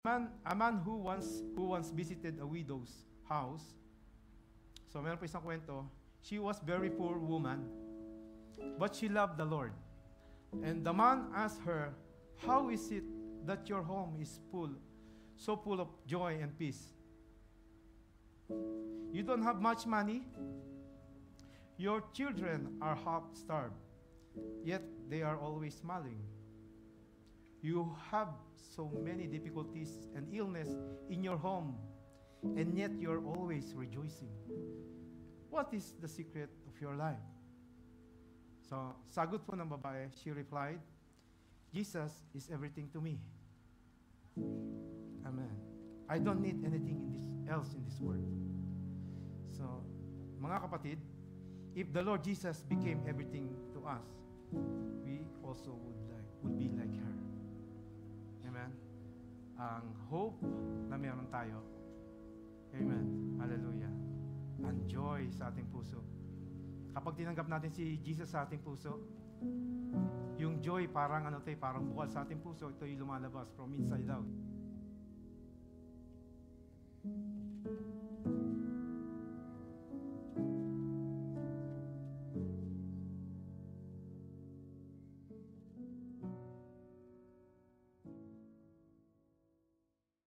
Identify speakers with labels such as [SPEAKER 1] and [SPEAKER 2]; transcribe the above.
[SPEAKER 1] A man who once visited a widow's house. So meron pa isang kwento. She was very poor woman, but she loved the Lord. And the man asked her, "How is it that your home is so full of joy and peace? You don't have much money. Your children are half-starved, yet they are always smiling. You have so many difficulties and illness in your home, and yet you're always rejoicing. What is the secret of your life?" So, sagot po ng babae, she replied, "Jesus is everything to me." Amen. I don't need anything else in this world. So, mga kapatid, if the Lord Jesus became everything to us, we also would be like her. Amen. Ang hope na meron tayo. Amen. Hallelujah. Ang joy sa ating puso. Kapag tinanggap natin si Jesus sa ating puso, yung joy parang parang bukal sa ating puso, ito yung lumalabas from inside out.